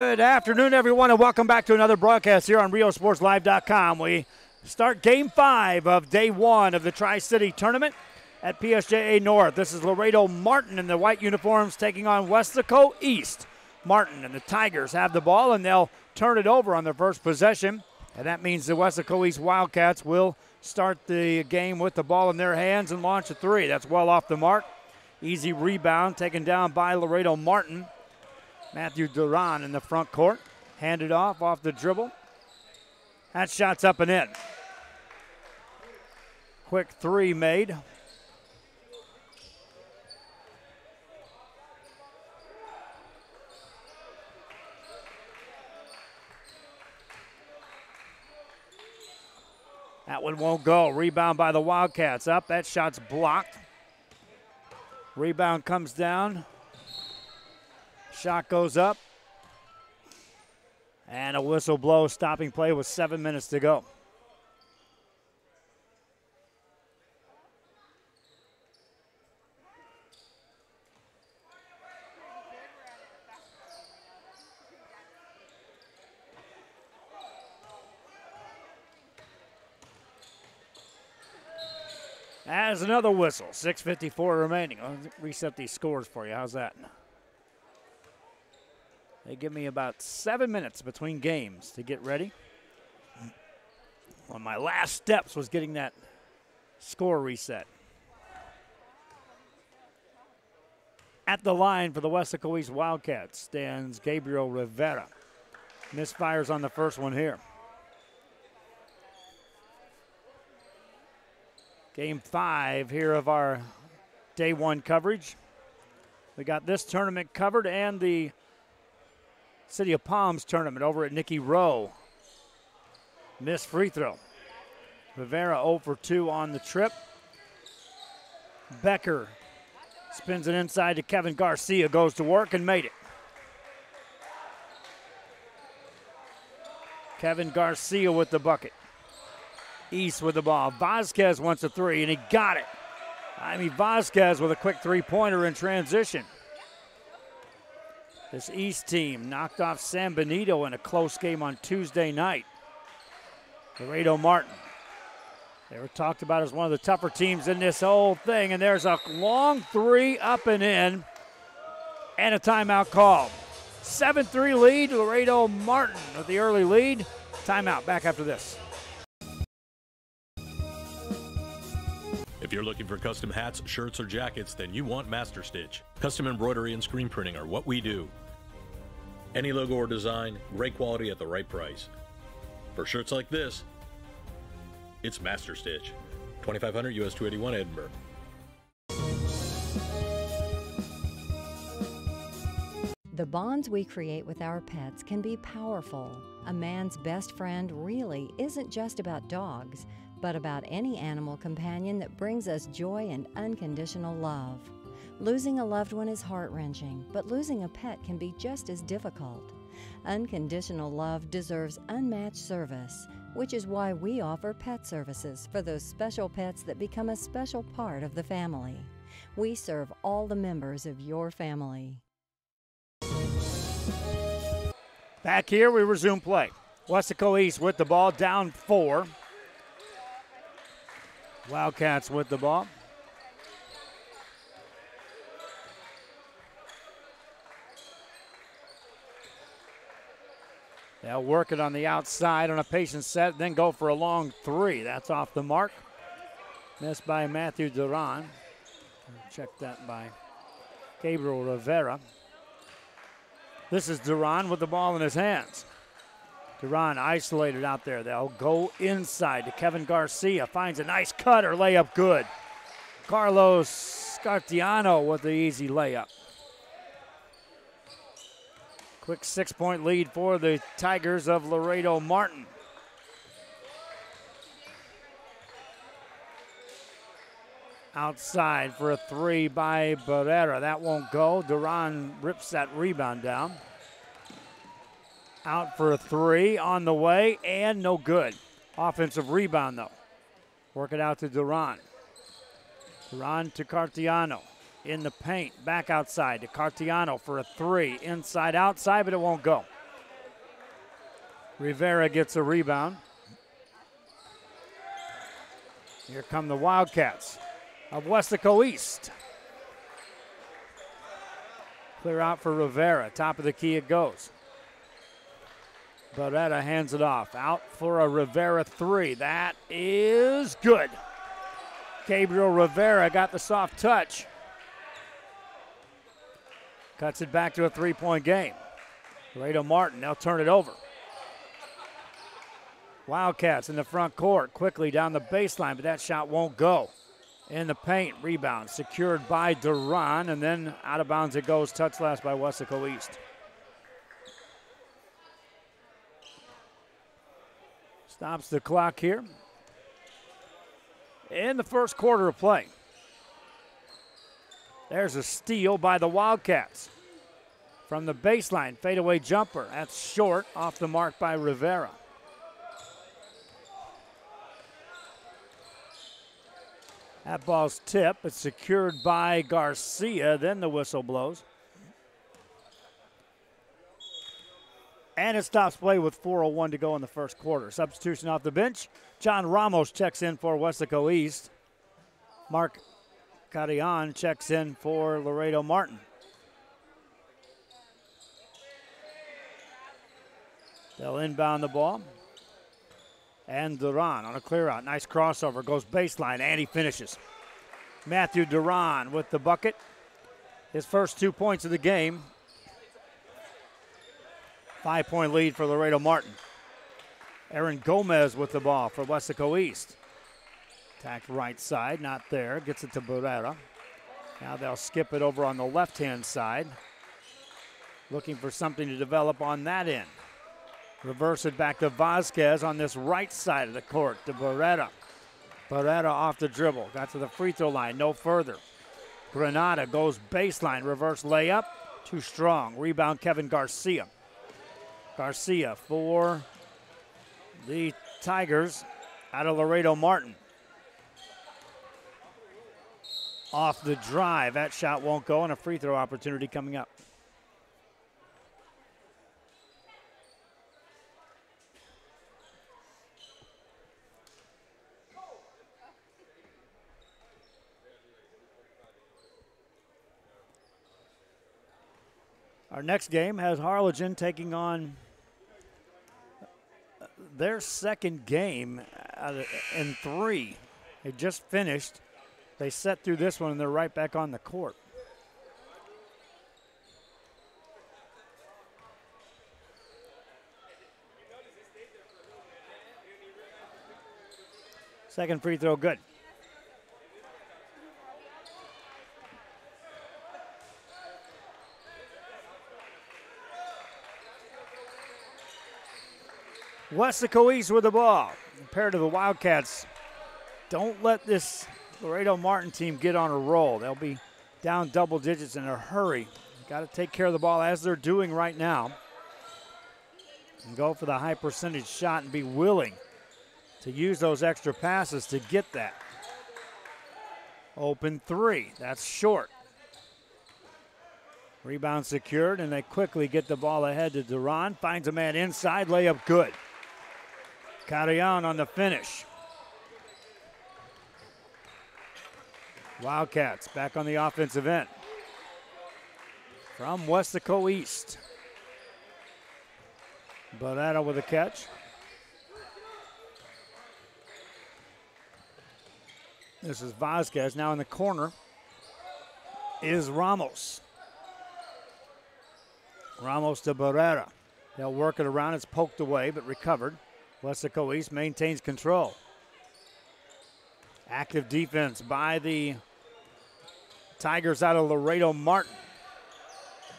Good afternoon, everyone, and welcome back to another broadcast here on RioSportsLive.com. We start Game 5 of Day 1 of the Tri-City Tournament at PSJA North. This is Laredo Martin in the white uniforms taking on Weslaco East. Martin and the Tigers have the ball, and they'll turn it over on their first possession. And that means the Weslaco East Wildcats will start the game with the ball in their hands and launch a three. That's well off the mark. Easy rebound taken down by Laredo Martin. Matthew Duran in the front court. Handed off the dribble. That shot's up and in. Quick three made. That one won't go. Rebound by the Wildcats. Up. That shot's blocked. Rebound comes down. Shot goes up. And a whistle blows, stopping play with 7 minutes to go. As another whistle, 6:54 remaining. I'll reset these scores for you. How's that? They give me about 7 minutes between games to get ready. One of my last steps was getting that score reset. At the line for the Weslaco East Wildcats stands Gabriel Rivera. Misfires on the first one here. Game 5 here of our Day 1 coverage. We got this tournament covered and the City of Palms tournament over at Nicky Rowe. Missed free throw. Rivera 0 for 2 on the trip. Becker spins it inside to Kevin Garcia, goes to work and made it. Kevin Garcia with the bucket. East with the ball. Vasquez wants a three, and he got it. Vasquez with a quick three-pointer in transition. This East team knocked off San Benito in a close game on Tuesday night. Laredo Martin. They were talked about as one of the tougher teams in this whole thing, and there's a long three up and in, and a timeout call. 7-3 lead, Laredo Martin with the early lead. Timeout, back after this. If you're looking for custom hats, shirts, or jackets, then you want Master Stitch. Custom embroidery and screen printing are what we do. Any logo or design, great quality at the right price. For shirts like this, it's Master Stitch. 2500 US 281 Edinburgh. The bonds we create with our pets can be powerful. A man's best friend really isn't just about dogs, but about any animal companion that brings us joy and unconditional love. Losing a loved one is heart-wrenching, but losing a pet can be just as difficult. Unconditional love deserves unmatched service, which is why we offer pet services for those special pets that become a special part of the family. We serve all the members of your family. Back here, we resume play. Weslaco East with the ball, down 4. Wildcats with the ball. They'll work it on the outside on a patient set, then go for a long three. That's off the mark. Missed by Matthew Duran. Check that by Gabriel Rivera. This is Duran with the ball in his hands. Duran isolated out there. They'll go inside to Kevin Garcia. Finds a nice cutter, layup good. Carlos Scartiano with the easy layup. Quick 6-point lead for the Tigers of Laredo Martin. Outside for a three by Barrera. That won't go. Duran rips that rebound down. Out for a three on the way, and no good. Offensive rebound, though. Work it out to Duran. Duran to Cartiano. In the paint, back outside to Cartiano for a three. Inside, outside, but it won't go. Rivera gets a rebound. Here come the Wildcats of Weslaco East. Clear out for Rivera. Top of the key it goes. Beretta hands it off. Out for a Rivera three. That is good. Gabriel Rivera got the soft touch. Cuts it back to a three-point game. Laredo Martin, they'll turn it over. Wildcats in the front court, quickly down the baseline, but that shot won't go. In the paint, rebound secured by Duran, and then out of bounds it goes, touched last by Weslaco East. Stops the clock here in the first quarter of play. There's a steal by the Wildcats. From the baseline, fadeaway jumper. That's short, off the mark by Rivera. That ball's tipped. It's secured by Garcia. Then the whistle blows. And it stops play with 4:01 to go in the first quarter. Substitution off the bench. John Ramos checks in for Weslaco East. Mark Carrion checks in for Laredo Martin. They'll inbound the ball. And Duran on a clear out. Nice crossover. Goes baseline and he finishes. Matthew Duran with the bucket. His first 2 points of the game. 5-point lead for Laredo Martin. Aaron Gomez with the ball for Weslaco East. Attacked right side, not there. Gets it to Beretta. Now they'll skip it over on the left-hand side. Looking for something to develop on that end. Reverse it back to Vasquez on this right side of the court to Beretta. Beretta off the dribble. Got to the free throw line, no further. Granada goes baseline, reverse layup. Too strong. Rebound Kevin Garcia. Garcia for the Tigers out of Laredo Martin. Off the drive. That shot won't go, and a free throw opportunity coming up. Our next game has Harlingen taking on their second game in 3. They just finished. They set through this one, and they're right back on the court. Second free throw good. Weslaco East with the ball. Compared to the Wildcats, don't let this Laredo Martin team get on a roll. They'll be down double digits in a hurry. Got to take care of the ball as they're doing right now. And go for the high percentage shot and be willing to use those extra passes to get that. Open three. That's short. Rebound secured, and they quickly get the ball ahead to Duran. Finds a man inside. Layup good. Carrion on the finish. Wildcats back on the offensive end. From Weslaco East. Beretta with a catch. This is Vasquez. Now in the corner is Ramos. Ramos to Beretta. They'll work it around. It's poked away but recovered. Weslaco East maintains control. Active defense by the Tigers out of Laredo Martin.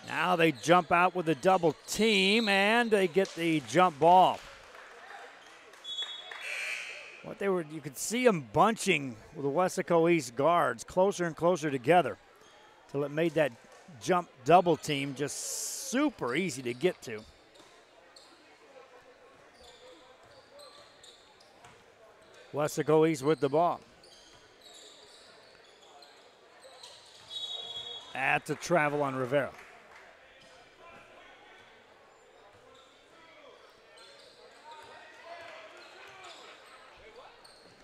Now they jump out with a double team and they get the jump ball. You could see them bunching with the Weslaco East guards closer and closer together till it made that jump double team just super easy to get to. Weslaco East with the ball. At the travel on Rivera.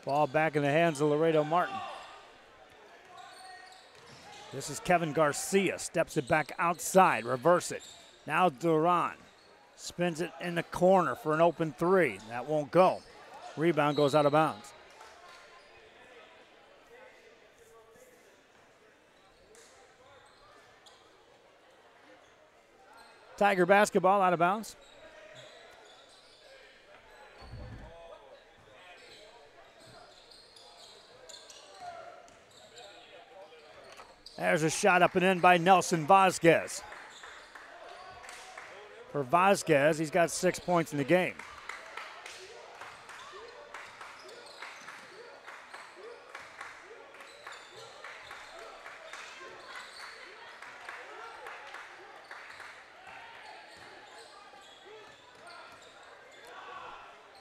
Ball back in the hands of Laredo Martin. This is Kevin Garcia. Steps it back outside. Reverse it. Now Duran spins it in the corner for an open three. That won't go. Rebound goes out of bounds. Tiger basketball out of bounds. There's a shot up and in by Nelson Vasquez. For Vasquez, he's got 6 points in the game.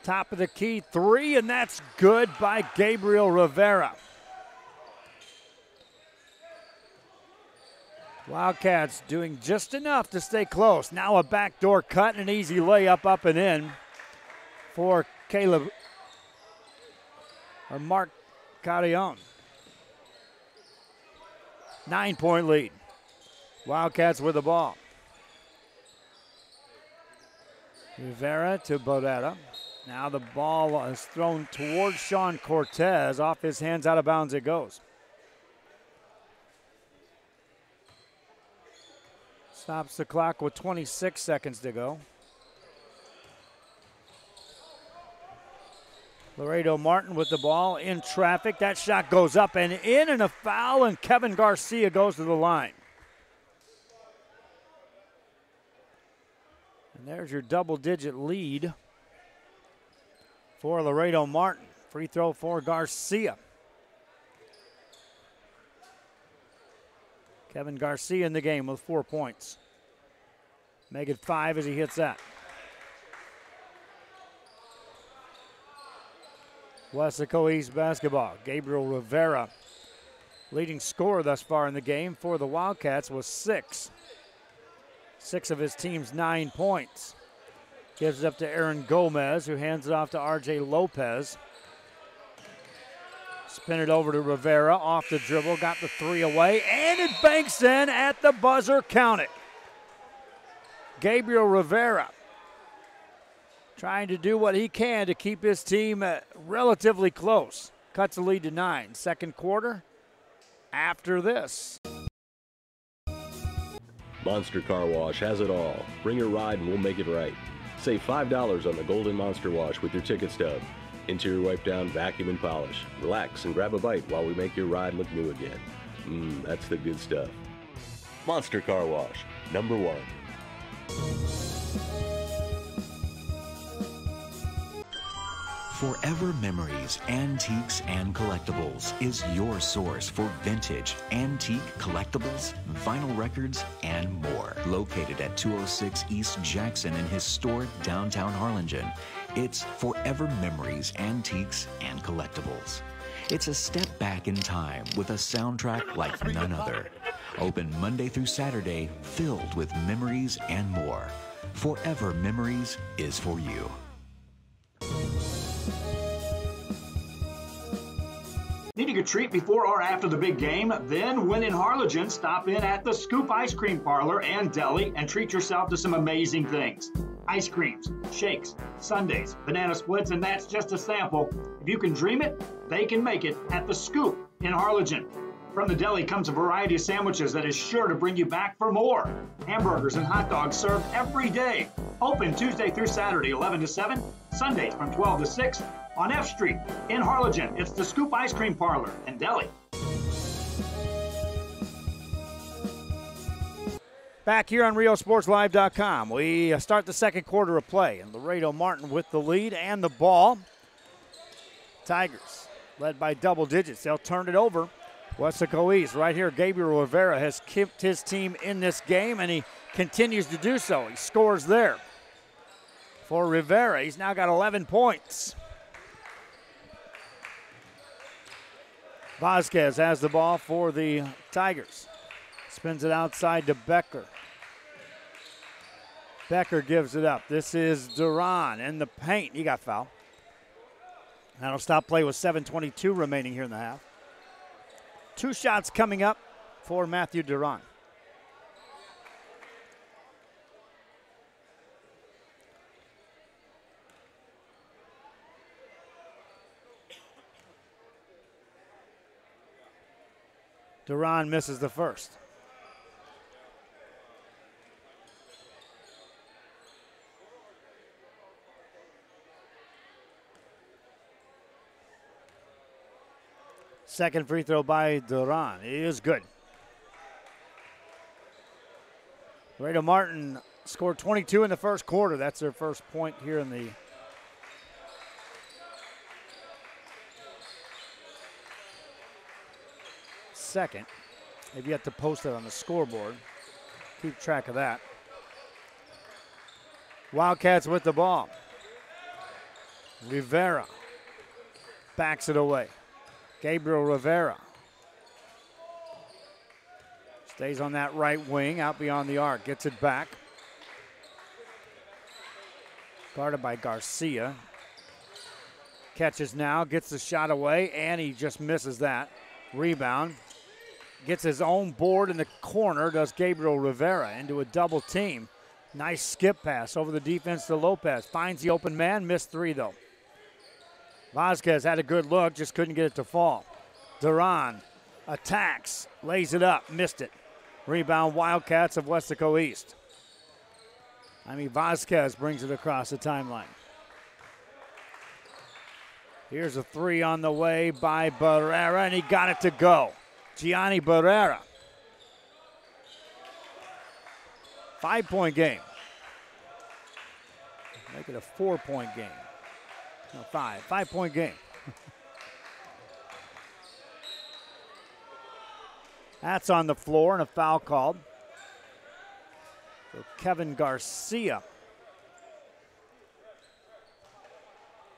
Top of the key three, and that's good by Gabriel Rivera. Wildcats doing just enough to stay close. Now a backdoor cut and an easy layup up and in for Mark Carillon. 9-point lead. Wildcats with the ball. Rivera to Bodetta. Now the ball is thrown towards Sean Cortez. Off his hands, out of bounds it goes. Stops the clock with 26 seconds to go. Laredo Martin with the ball in traffic. That shot goes up and in, and a foul, and Kevin Garcia goes to the line. And there's your double-digit lead for Laredo Martin. Free throw for Garcia. Kevin Garcia in the game with 4 points. Make it 5 as he hits that. Weslaco East basketball. Gabriel Rivera, leading scorer thus far in the game for the Wildcats, was 6. 6 of his team's 9 points. Gives it up to Aaron Gomez, who hands it off to R.J. Lopez. Spin it over to Rivera, off the dribble, got the three away, and it banks in at the buzzer, count it. Gabriel Rivera trying to do what he can to keep his team relatively close. Cuts the lead to 9. Second quarter after this. Monster Car Wash has it all. Bring your ride and we'll make it right. Save $5 on the Golden Monster Wash with your ticket stub. Interior wipe down, vacuum, and polish. Relax and grab a bite while we make your ride look new again. That's the good stuff. Monster Car Wash, number 1. Forever Memories, Antiques and Collectibles is your source for vintage, antique collectibles, vinyl records, and more. Located at 206 East Jackson in historic downtown Harlingen, it's Forever Memories, Antiques and Collectibles. It's a step back in time with a soundtrack like none other. Open Monday through Saturday, filled with memories and more. Forever Memories is for you. Needing a treat before or after the big game? Then, when in Harlingen, stop in at the Scoop Ice Cream Parlor and Deli and treat yourself to some amazing things. Ice creams, shakes, sundaes, banana splits, and that's just a sample. If you can dream it, they can make it at the Scoop in Harlingen. From the deli comes a variety of sandwiches that is sure to bring you back for more. Hamburgers and hot dogs served every day. Open Tuesday through Saturday, 11 to 7, Sundays from 12 to 6. On F Street in Harlingen, it's the Scoop Ice Cream Parlor and Deli. Back here on RioSportsLive.com, we start the second quarter of play, and Laredo Martin with the lead and the ball. Tigers led by double digits. They'll turn it over. Weslaco East right here. Gabriel Rivera has kept his team in this game, and he continues to do so. He scores there. For Rivera, he's now got 11 points. Vasquez has the ball for the Tigers. Spins it outside to Becker. Becker gives it up. This is Duran in the paint. He got fouled. That'll stop play with 7:22 remaining here in the half. 2 shots coming up for Matthew Duran. Duran misses the first. Second free throw by Duran. It is good. Laredo Martin scored 22 in the first quarter. That's their first point here in the second. They've yet to post it on the scoreboard. Keep track of that. Wildcats with the ball. Rivera backs it away. Gabriel Rivera stays on that right wing, out beyond the arc, gets it back. Guarded by Garcia. Catches now, gets the shot away, and he just misses that. Rebound. Gets his own board in the corner, does Gabriel Rivera into a double team. Nice skip pass over the defense to Lopez. Finds the open man, missed 3 though. Vasquez had a good look, just couldn't get it to fall. Duran attacks, lays it up, missed it. Rebound Wildcats of Weslaco East. Vasquez brings it across the timeline. Here's a 3 on the way by Barrera, and he got it to go. Gianni Barrera. 5-point game. Make it a 4-point game. No, 5-point game. That's on the floor and a foul called. So Kevin Garcia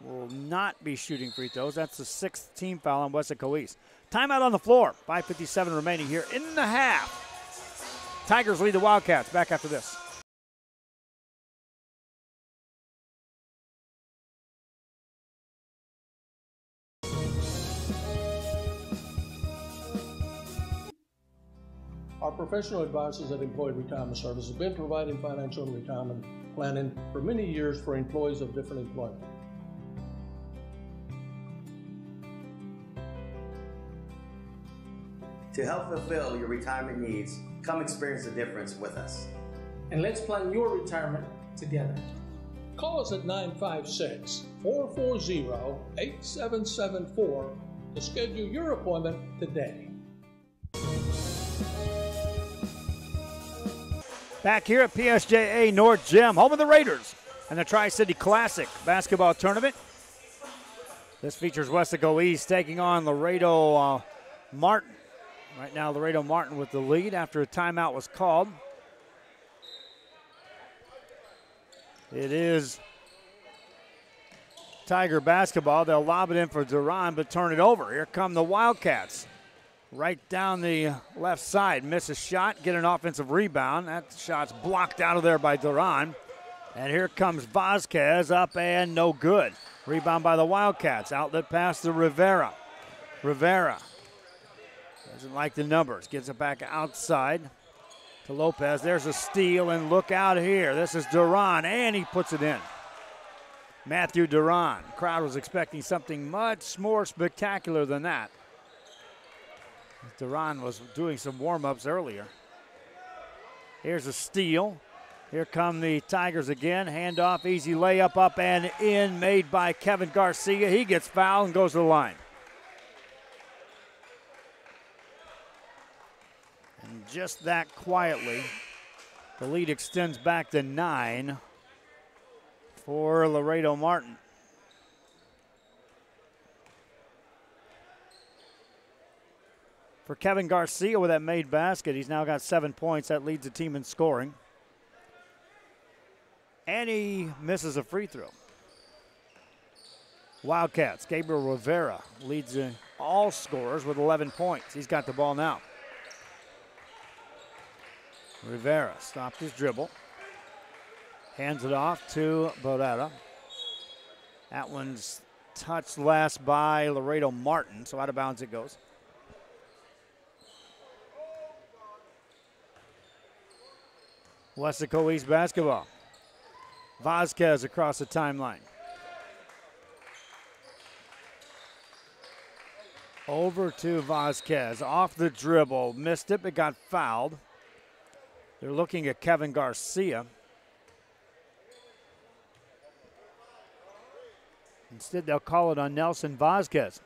will not be shooting free throws. That's the 6th team foul on Weslaco East. Timeout on the floor. 5:57 remaining here in the half. Tigers lead the Wildcats. Back after this. Our professional advisors at Employee Retirement Service have been providing financial and retirement planning for many years for employees of different employment. To help fulfill your retirement needs, come experience the difference with us. And let's plan your retirement together. Call us at 956-440-8774 to schedule your appointment today. Back here at PSJA North Gym, home of the Raiders and the Tri-City Classic basketball tournament. This features Weslaco East taking on Laredo Martin. Right now, Laredo Martin with the lead after a timeout was called. It is Tiger basketball. They'll lob it in for Duran, but turn it over. Here come the Wildcats. Right down the left side. Miss a shot, get an offensive rebound. That shot's blocked out of there by Duran. And here comes Vasquez, up and no good. Rebound by the Wildcats. Outlet pass to Rivera. Rivera doesn't like the numbers. Gets it back outside to Lopez. There's a steal, and look out here. This is Duran, and he puts it in. Matthew Duran. Crowd was expecting something much more spectacular than that. Duran was doing some warm-ups earlier. Here's a steal. Here come the Tigers again. Handoff, easy layup, up and in, made by Kevin Garcia. He gets fouled and goes to the line. And just that quietly, the lead extends back to 9 for Laredo Martin. For Kevin Garcia with that made basket, he's now got 7 points. That leads the team in scoring. And he misses a free throw. Wildcats, Gabriel Rivera leads all scorers with 11 points. He's got the ball now. Rivera stopped his dribble. Hands it off to Barrera. That one's touched last by Laredo Martin, so out of bounds it goes. Weslaco East basketball. Vasquez across the timeline. Over to Vasquez, off the dribble, missed it but got fouled. They're looking at Kevin Garcia. Instead, they'll call it on Nelson Vasquez.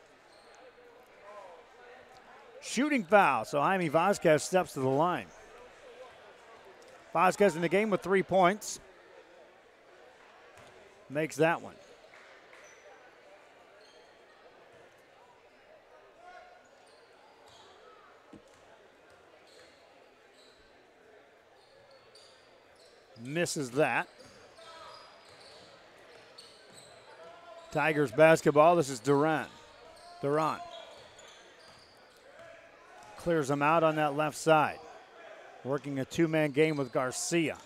Shooting foul, so Jaime Vasquez steps to the line. Vasquez in the game with 3 points. Makes that one. Misses that. Tigers basketball. This is Duran. Clears them out on that left side. Working a two-man game with Garcia.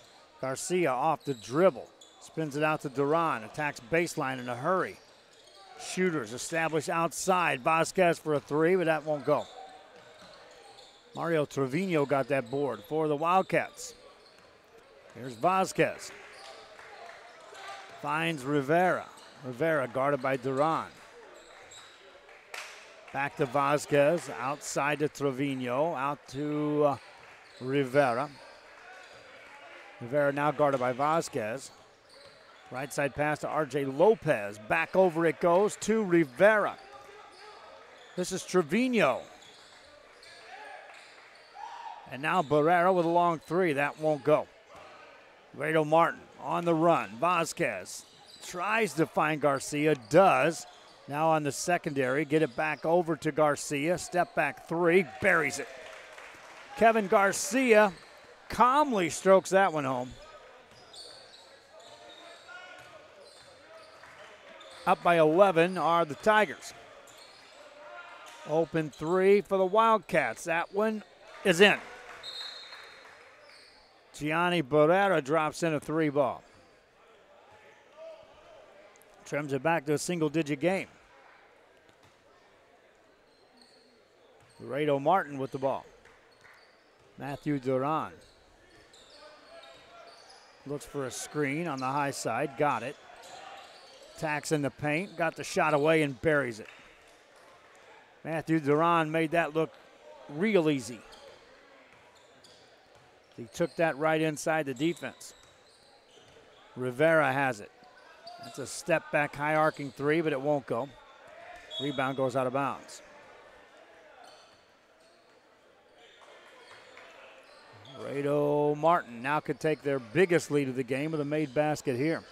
Garcia off the dribble. Spins it out to Duran. Attacks baseline in a hurry. Shooters established outside. Vasquez for a three, but that won't go. Mario Trevino got that board for the Wildcats. Here's Vasquez. Finds Rivera. Rivera guarded by Duran. Back to Vasquez. Outside to Trevino. Out to Rivera. Rivera now guarded by Vasquez. Right side pass to RJ Lopez. Back over it goes to Rivera. This is Trevino. And now Barrera with a long three. That won't go. Laredo Martin on the run. Vasquez tries to find Garcia. Does. Now on the secondary. Get it back over to Garcia. Step back three. Buries it. Kevin Garcia calmly strokes that one home. Up by 11 are the Tigers. Open three for the Wildcats. That one is in. Gianni Barrera drops in a three ball. Trims it back to a single-digit game. Laredo Martin with the ball. Matthew Duran. Looks for a screen on the high side. Got it. Attacks in the paint. Got the shot away and buries it. Matthew Duran made that look real easy. He took that right inside the defense. Rivera has it. That's a step back high arcing three, but it won't go. Rebound goes out of bounds. Laredo Martin now could take their biggest lead of the game with a made basket here.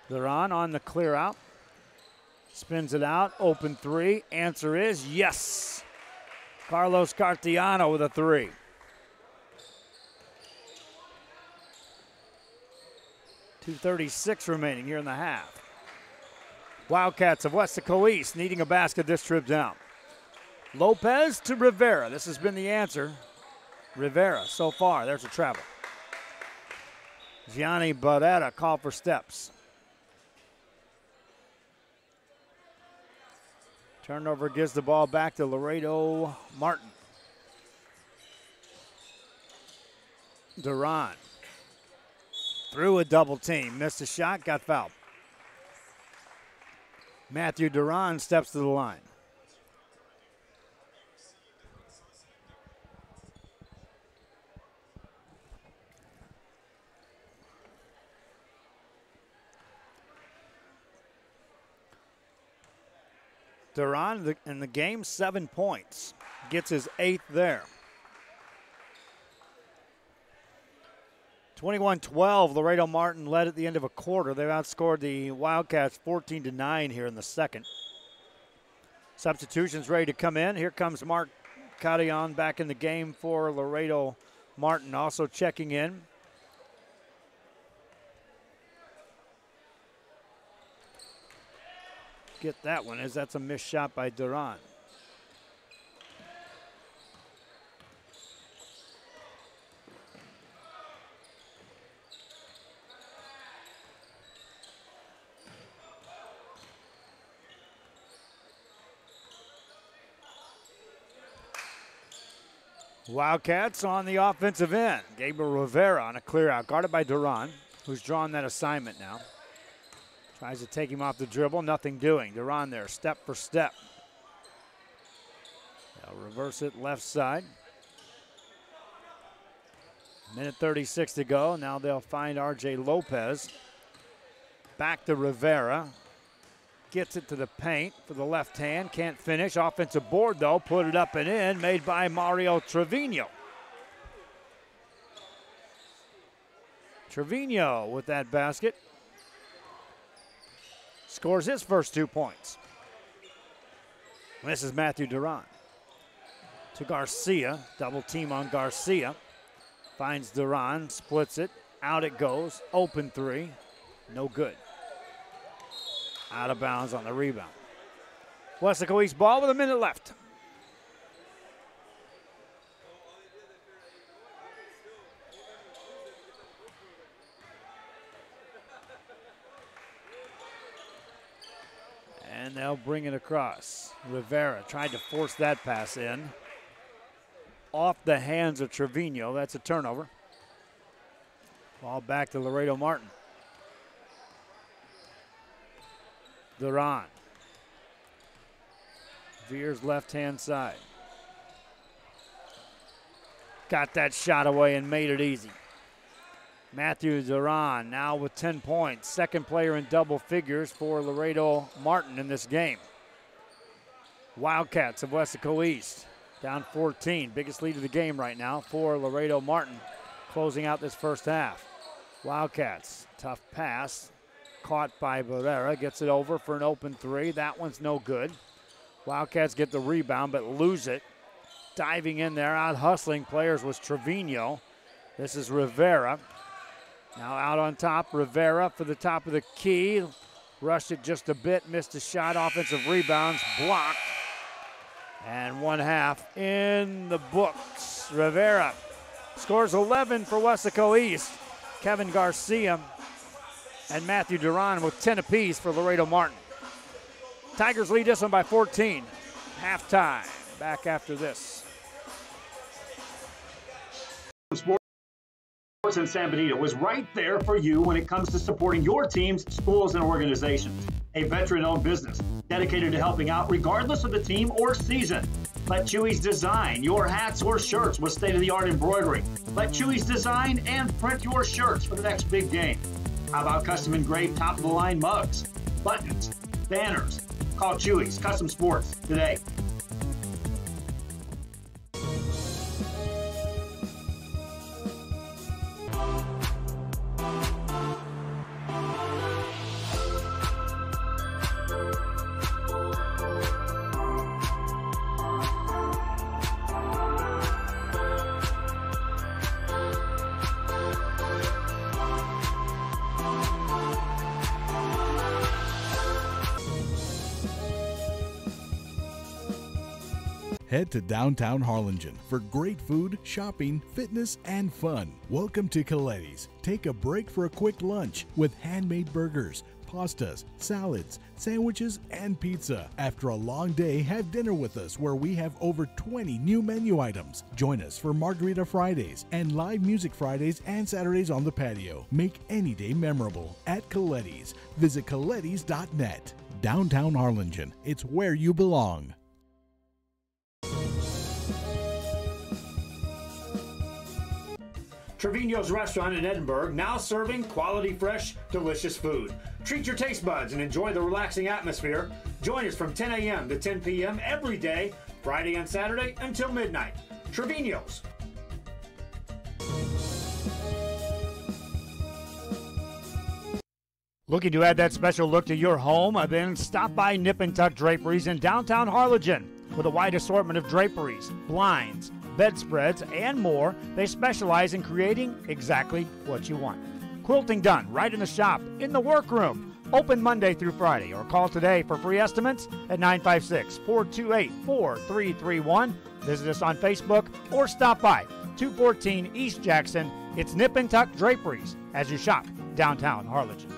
Duran on the clear out. Spins it out. Open three. Answer is yes. Carlos Cartiano with a three. .236 remaining here in the half. Wildcats of Weslaco East needing a basket this trip down. Lopez to Rivera. This has been the answer. Rivera so far. There's a travel. Gianni Barrera called for steps. Turnover gives the ball back to Laredo Martin. Duran. Through a double team. Missed a shot, got fouled. Matthew Duran steps to the line. Duran in the game, 7 points. Gets his 8th there. 21-12, Laredo Martin led at the end of a quarter. They've outscored the Wildcats 14-9 here in the second. Substitutions ready to come in. Here comes Mark Carillon back in the game for Laredo Martin, also checking in. Get that one, as that's a missed shot by Duran. Wildcats on the offensive end. Gabriel Rivera on a clear out, guarded by Duran, who's drawn that assignment now. Tries to take him off the dribble, nothing doing. Duran there, step for step. They'll reverse it left side. Minute 36 to go. Now they'll find R.J. Lopez. Back to Rivera. Gets it to the paint for the left hand. Can't finish. Offensive board, though. Put it up and in. Made by Mario Trevino. Trevino with that basket. Scores his first 2 points. This is Matthew Duran. To Garcia. Double team on Garcia. Finds Duran. Splits it. Out it goes. Open three. No good. Out of bounds on the rebound. Weslaco East ball with a minute left. And they'll bring it across. Rivera tried to force that pass in. Off the hands of Trevino. That's a turnover. Ball back to Laredo Martin. Duran. Veers left-hand side. Got that shot away and made it easy. Matthew Duran now with 10 points. Second player in double figures for Laredo Martin in this game. Wildcats of Weslaco East down 14. Biggest lead of the game right now for Laredo Martin closing out this first half. Wildcats, tough pass. Caught by Barrera, gets it over for an open three. That one's no good. Wildcats get the rebound but lose it. Diving in there, out hustling players was Trevino. This is Rivera. Now out on top, Rivera for the top of the key. Rushed it just a bit, missed a shot. Offensive rebounds, blocked. And 1/2 in the books. Rivera scores 11 for Weslaco East. Kevin Garcia and Matthew Duran with 10 apiece for Laredo Martin. Tigers lead this one by 14. Halftime. Back after this. Sports in San Benito is right there for you when it comes to supporting your teams, schools, and organizations. A veteran-owned business dedicated to helping out regardless of the team or season. Let Chewy's design your hats or shirts with state-of-the-art embroidery. Let Chewy's design and print your shirts for the next big game. How about custom engraved top-of-the-line mugs, buttons, banners? Call Chewy's Custom Sports today. Head to downtown Harlingen for great food, shopping, fitness, and fun. Welcome to Coletti's. Take a break for a quick lunch with handmade burgers, pastas, salads, sandwiches, and pizza. After a long day, have dinner with us where we have over 20 new menu items. Join us for Margarita Fridays and live music Fridays and Saturdays on the patio. Make any day memorable at Coletti's. Visit colettis.net. Downtown Harlingen. It's where you belong. Trevino's Restaurant in Edinburgh, now serving quality, fresh, delicious food. Treat your taste buds and enjoy the relaxing atmosphere. Join us from 10 a.m. to 10 p.m. every day, Friday and Saturday until midnight. Trevino's. Looking to add that special look to your home? Then stop by Nip and Tuck Draperies in downtown Harlingen. With a wide assortment of draperies, blinds, bedspreads, and more, they specialize in creating exactly what you want. Quilting done right in the shop, in the workroom. Open Monday through Friday, or call today for free estimates at 956-428-4331. Visit us on Facebook or stop by 214 East Jackson. It's Nip and Tuck Draperies as you shop downtown Harlingen.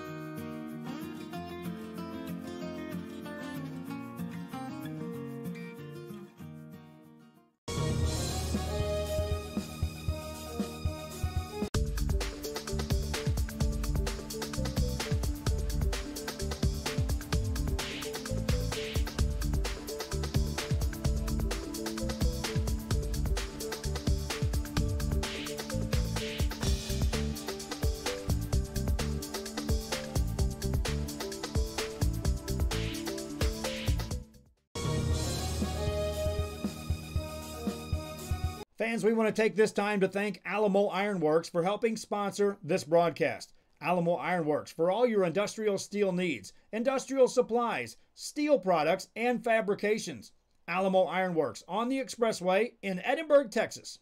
Fans, we want to take this time to thank Alamo Ironworks for helping sponsor this broadcast. Alamo Ironworks, for all your industrial steel needs, industrial supplies, steel products, and fabrications. Alamo Ironworks on the Expressway in Edinburg, Texas.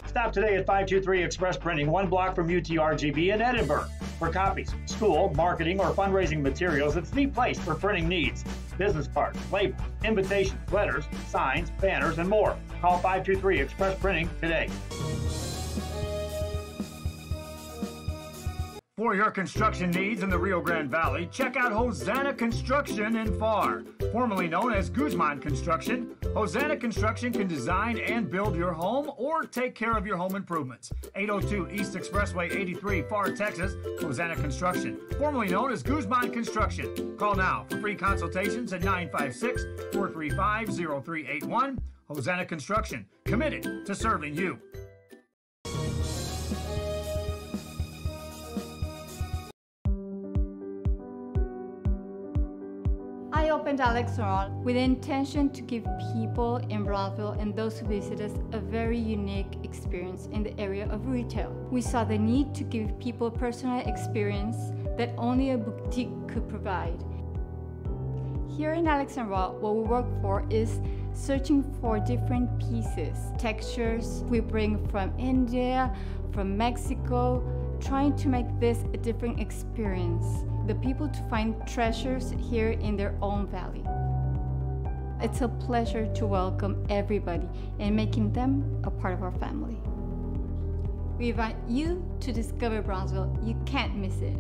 Stop today at 523 Express Printing, 1 block from UTRGV in Edinburg. For copies, school, marketing, or fundraising materials, it's the place for printing needs. Business cards, labels, invitations, letters, signs, banners, and more. Call 523 Express Printing today. For your construction needs in the Rio Grande Valley, check out Hosanna Construction in Farr. Formerly known as Guzman Construction, Hosanna Construction can design and build your home or take care of your home improvements. 802 East Expressway 83, Farr, Texas, Hosanna Construction. Formerly known as Guzman Construction. Call now for free consultations at 956-435-0381. Hosanna Construction, committed to serving you. I opened Alex Ron with the intention to give people in Brownsville and those who visit us a very unique experience in the area of retail. We saw the need to give people a personal experience that only a boutique could provide. Here in Alex and Raw, what we work for is searching for different pieces, textures we bring from India, from Mexico, trying to make this a different experience. The people to find treasures here in their own valley. It's a pleasure to welcome everybody and making them a part of our family. We invite you to discover Brownsville. You can't miss it.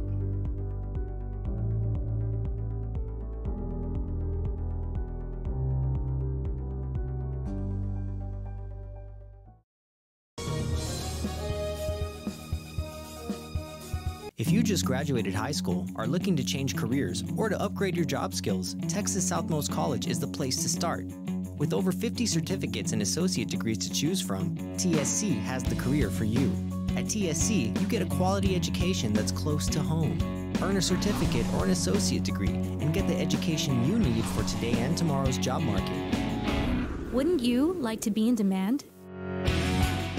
If you just graduated high school, are looking to change careers, or to upgrade your job skills, Texas Southmost College is the place to start. With over 50 certificates and associate degrees to choose from, TSC has the career for you. At TSC, you get a quality education that's close to home. Earn a certificate or an associate degree and get the education you need for today and tomorrow's job market. Wouldn't you like to be in demand?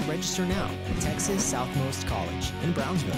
Register now at Texas Southmost College in Brownsville.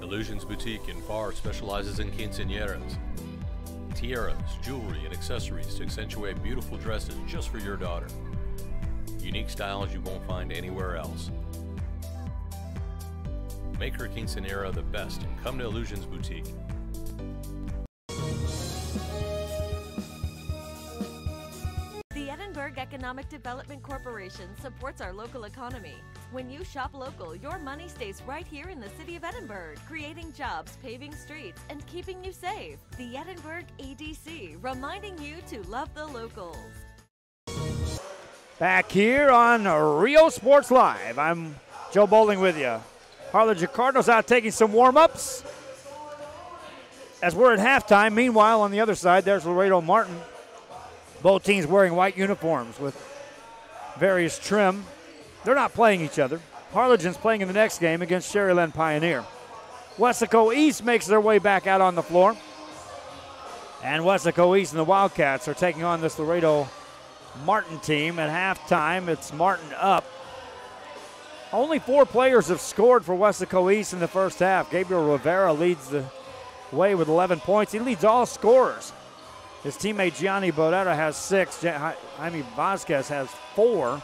Illusions Boutique in Farr specializes in quinceañeras, tiaras, jewelry, and accessories to accentuate beautiful dresses just for your daughter. Unique styles you won't find anywhere else. Make her quinceañera the best and come to Illusions Boutique. The Edinburg Economic Development Corporation supports our local economy. When you shop local, your money stays right here in the city of Edinburg, creating jobs, paving streets, and keeping you safe. The Edinburg EDC, reminding you to love the locals. Back here on Rio Sports Live, I'm Joe Bowling with you. Harlingen Cardinals out taking some warm-ups as we're at halftime. Meanwhile, on the other side, there's Laredo Martin. Both teams wearing white uniforms with various trim. They're not playing each other. Harlingen's playing in the next game against Sherryland Pioneer. Weslaco East makes their way back out on the floor. And Weslaco East and the Wildcats are taking on this Laredo Martin team. At halftime, it's Martin up. Only 4 players have scored for Weslaco East in the first half. Gabriel Rivera leads the way with 11 points. He leads all scorers. His teammate Gianni Bodetta has 6. Jaime Vasquez has 4.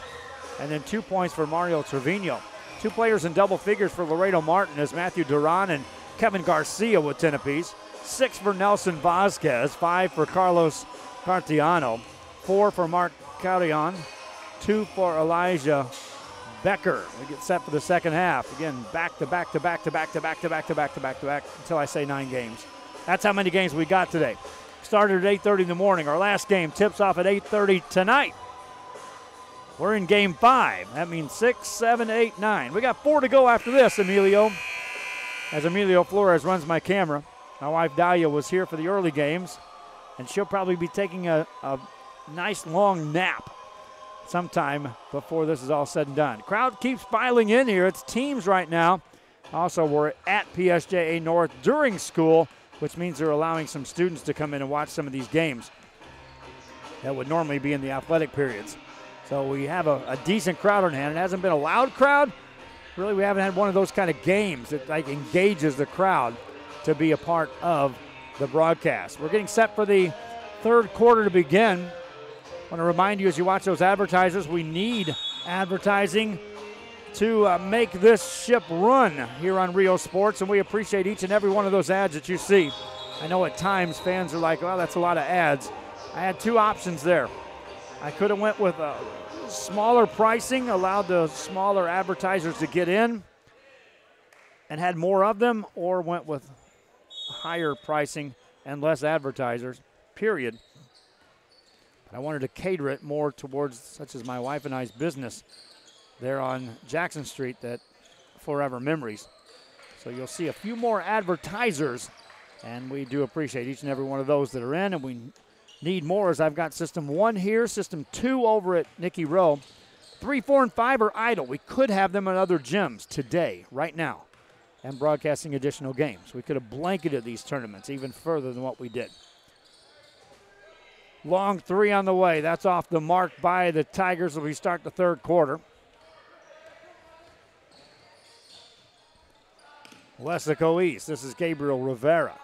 And then 2 points for Mario Trevino. 2 players in double figures for Laredo Martin as Matthew Duran and Kevin Garcia with 10 apiece. 6 for Nelson Vasquez, 5 for Carlos Cartiano, 4 for Mark Carrion, 2 for Elijah Becker. We get set for the second half. Again, back to back to back to back to back to back to back to back to back until I say 9 games. That's how many games we got today. Started at 8:30 in the morning. Our last game tips off at 8:30 tonight. We're in game 5. That means 6, 7, 8, 9. We got 4 to go after this, Emilio. As Emilio Flores runs my camera. My wife Dahlia was here for the early games, and she'll probably be taking a nice long nap sometime before this is all said and done. Crowd keeps filing in here. It's teams right now. Also, we're at PSJA North during school, which means they're allowing some students to come in and watch some of these games that would normally be in the athletic periods. So we have a decent crowd on hand. It hasn't been a loud crowd. Really, we haven't had one of those kind of games that like engages the crowd to be a part of the broadcast. We're getting set for the third quarter to begin. I want to remind you as you watch those advertisers, we need advertising to make this ship run here on Rio Sports, and we appreciate each and every one of those ads that you see. I know at times fans are like, well, that's a lot of ads. I had 2 options there. I could have went with smaller pricing, allowed the smaller advertisers to get in and had more of them, or went with higher pricing and less advertisers, period. But I wanted to cater it more towards such as my wife and I's business there on Jackson Street, that forever memories. So you'll see a few more advertisers, and we do appreciate each and every one of those that are in, and we need more as I've got system 1 here, system 2 over at Nicky Rowe. 3, 4, and 5 are idle. We could have them in other gyms today, right now, and broadcasting additional games. We could have blanketed these tournaments even further than what we did. Long 3 on the way. That's off the mark by the Tigers as we start the third quarter. Weslaco East. This is Gabriel Rivera.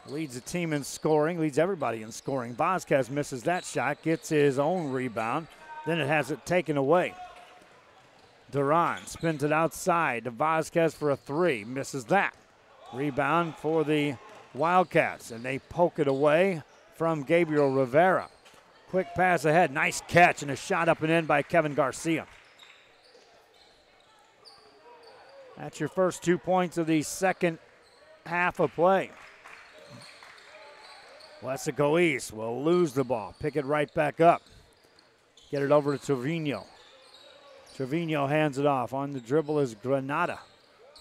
Leads the team in scoring, leads everybody in scoring. Vasquez misses that shot, gets his own rebound. Then it has it taken away. Duran spins it outside to Vasquez for a 3, misses that. Rebound for the Wildcats, and they poke it away from Gabriel Rivera. Quick pass ahead, nice catch, and a shot up and in by Kevin Garcia. That's your first 2 points of the second half of play. Weslaco East will lose the ball, pick it right back up. Get it over to Trevino. Trevino hands it off. On the dribble is Granada.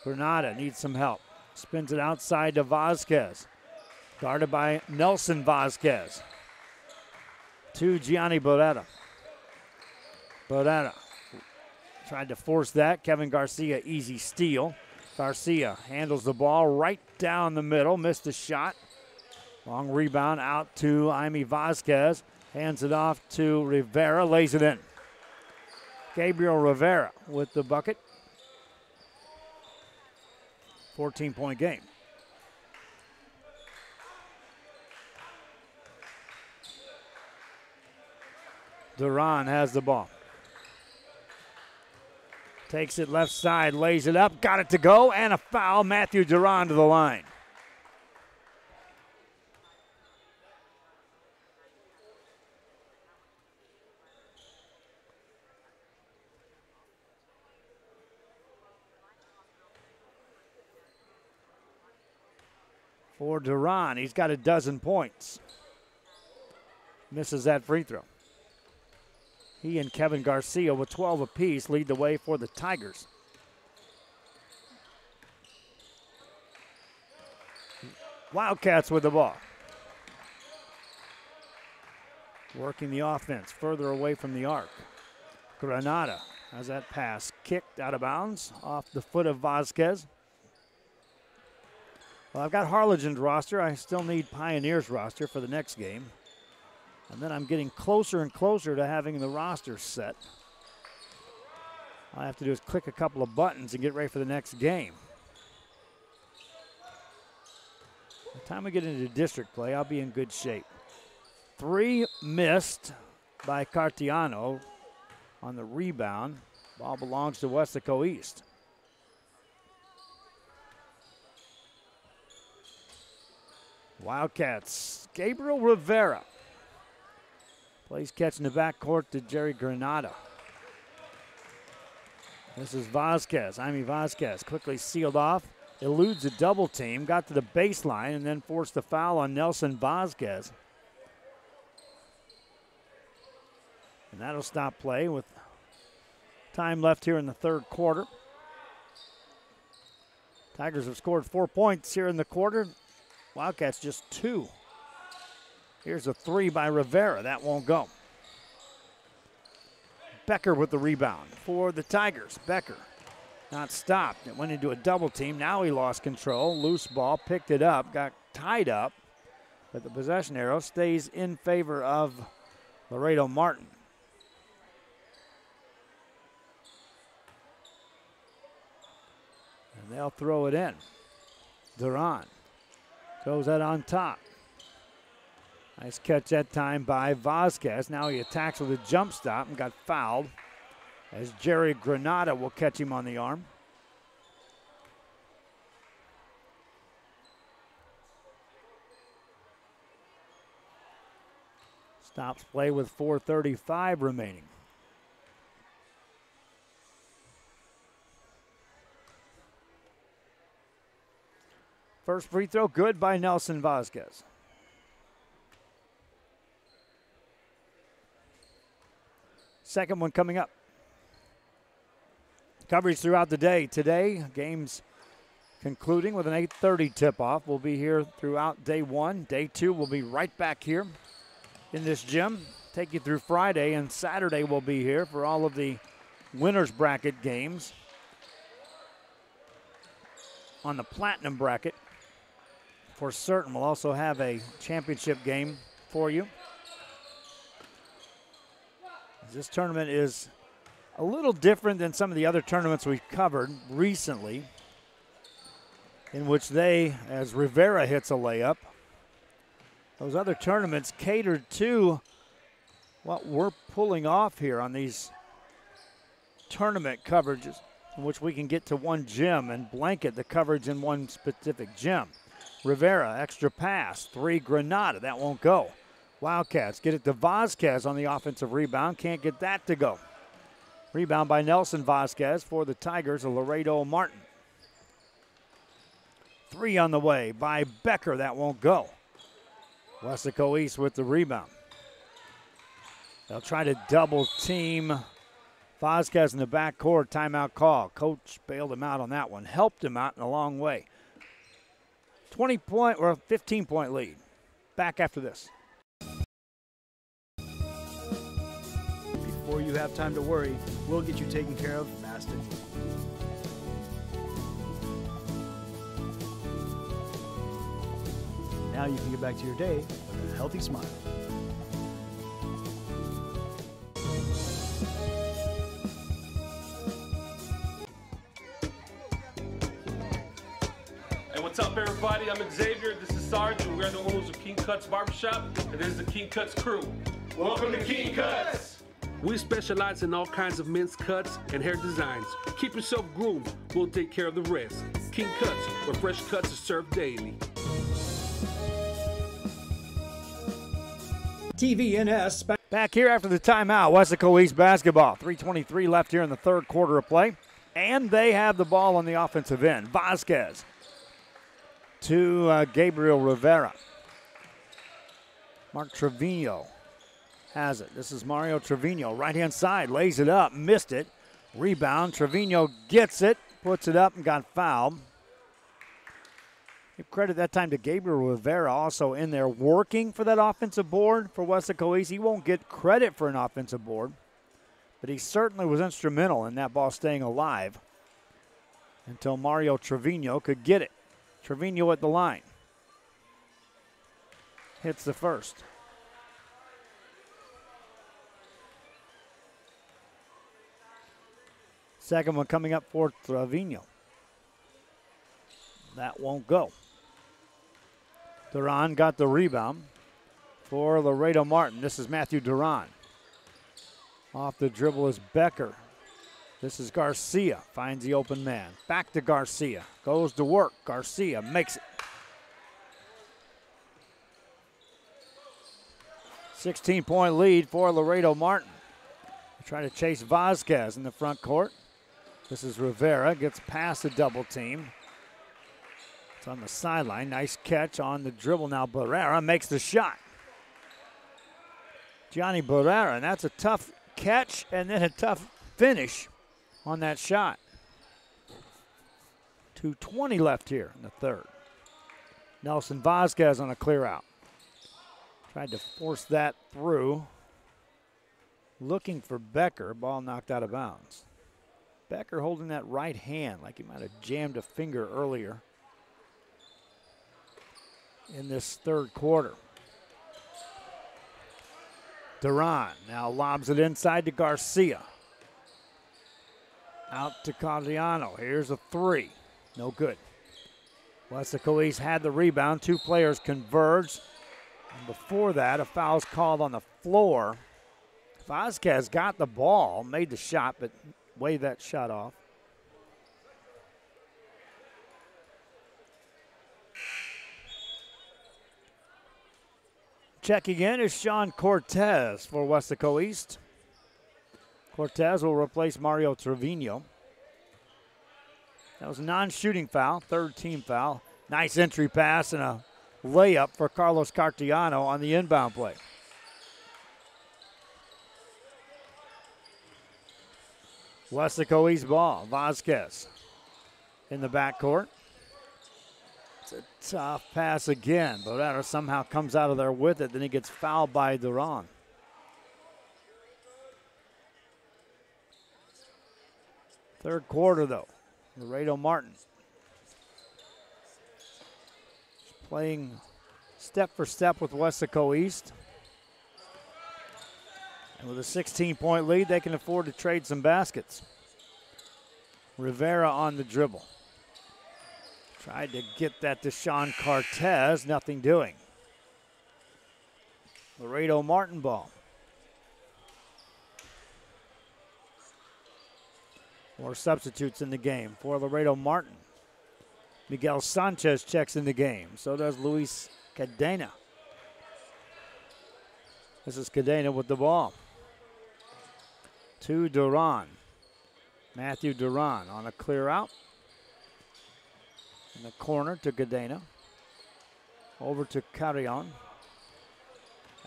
Granada needs some help. Spins it outside to Vasquez. Guarded by Nelson Vasquez. To Gianni Beretta. Beretta tried to force that. Kevin Garcia, easy steal. Garcia handles the ball right down the middle. Missed the shot. Long rebound out to Jaime Vasquez. Hands it off to Rivera. Lays it in. Gabriel Rivera with the bucket. 14-point game. Duran has the ball. Takes it left side, lays it up, got it to go, and a foul. Matthew Duran to the line. For Duran, he's got a dozen points. Misses that free throw. He and Kevin Garcia with 12 apiece lead the way for the Tigers. Wildcats with the ball. Working the offense further away from the arc. Granada has that pass kicked out of bounds off the foot of Vasquez. Well, I've got Harlingen's roster. I still need Pioneer's roster for the next game. And then I'm getting closer and closer to having the roster set. All I have to do is click a couple of buttons and get ready for the next game. By the time we get into district play, I'll be in good shape. 3 missed by Cartiano on the rebound. Ball belongs to Weslaco East. Wildcats, Gabriel Rivera. Plays catch in the backcourt to Jerry Granada. This is Vasquez. Jaime Vasquez quickly sealed off, eludes a double team, got to the baseline, and then forced a foul on Nelson Vasquez. And that'll stop play with time left here in the third quarter. Tigers have scored 4 points here in the quarter. Wildcats just 2. Here's a 3 by Rivera. That won't go. Becker with the rebound for the Tigers. Becker not stopped. It went into a double team. Now he lost control. Loose ball, picked it up, got tied up. But the possession arrow stays in favor of Laredo Martin. And they'll throw it in. Duran throws that on top. Nice catch that time by Vasquez. Now he attacks with a jump stop and got fouled as Jerry Granada will catch him on the arm. Stops play with 4:35 remaining. First free throw good by Nelson Vasquez. Second one coming up. Coverage throughout the day. Today, games concluding with an 8:30 tip-off. We'll be here throughout day one. Day two, we'll be right back here in this gym. Take you through Friday, and Saturday we'll be here for all of the winners bracket games on the platinum bracket. For certain, we'll also have a championship game for you. This tournament is a little different than some of the other tournaments we've covered recently, in which they, as Rivera hits a layup, those other tournaments catered to what we're pulling off here on these tournament coverages, in which we can get to one gym and blanket the coverage in one specific gym. Rivera, extra pass, 3 Granada, that won't go. Wildcats get it to Vasquez on the offensive rebound. Can't get that to go. Rebound by Nelson Vasquez for the Tigers of Laredo Martin. 3 on the way by Becker. That won't go. Weslaco East with the rebound. They'll try to double team Vasquez in the backcourt. Timeout call. Coach bailed him out on that one. Helped him out in a long way. 20-point or 15-point lead. Back after this. Before you have time to worry, we'll get you taken care of fast and easy. Now you can get back to your day with a healthy smile. Hey, what's up, everybody? I'm Xavier. This is Sarge, and we're the owners of King Cuts Barbershop, and this is the King Cuts crew. Welcome to King Cuts. We specialize in all kinds of men's cuts and hair designs. Keep yourself groomed. We'll take care of the rest. King Cuts, where fresh cuts are served daily. TVNS back here after the timeout. Weslaco East basketball. 3:23 left here in the third quarter of play. And they have the ball on the offensive end. Vasquez to Gabriel Rivera. Mark Trevino has it. This is Mario Trevino. Right-hand side, lays it up, missed it. Rebound, Trevino gets it, puts it up and got fouled. Give credit that time to Gabriel Rivera, also in there working for that offensive board for Weslaco East. He won't get credit for an offensive board, but he certainly was instrumental in that ball staying alive until Mario Trevino could get it. Trevino at the line. Hits the first. Second one coming up for Trevino. That won't go. Duran got the rebound for Laredo Martin. This is Matthew Duran. Off the dribble is Becker. This is Garcia. Finds the open man. Back to Garcia. Goes to work. Garcia makes it. 16-point lead for Laredo Martin. They try to chase Vasquez in the front court. This is Rivera, gets past the double team. It's on the sideline. Nice catch on the dribble now. Barrera makes the shot. Johnny Barrera, and that's a tough catch and then a tough finish on that shot. 2:20 left here in the third. Nelson Vasquez on a clear out. Tried to force that through. Looking for Becker. Ball knocked out of bounds. Becker holding that right hand like he might have jammed a finger earlier in this third quarter. Duran now lobs it inside to Garcia. Out to Cardano. Here's a three. No good. Weslaco East had the rebound. Two players converged. And before that, a foul's called on the floor. Vasquez got the ball, made the shot, but waved that shot off. Checking in is Sean Cortez for Weslaco East. Cortez will replace Mario Trevino. That was a non-shooting foul, third team foul. Nice entry pass and a layup for Carlos Cartiano on the inbound play. Weslaco East ball, Vasquez in the backcourt. It's a tough pass again. Barrera somehow comes out of there with it. Then he gets fouled by Duran. Third quarter, though. Laredo Martin playing step for step with Weslaco East. And with a 16-point lead, they can afford to trade some baskets. Rivera on the dribble. Tried to get that to Sean Cortez, nothing doing. Laredo Martin ball. More substitutes in the game for Laredo Martin. Miguel Sanchez checks in the game. So does Luis Cadena. This is Cadena with the ball. To Duran. Matthew Duran on a clear out. In the corner to Cadena. Over to Carrion.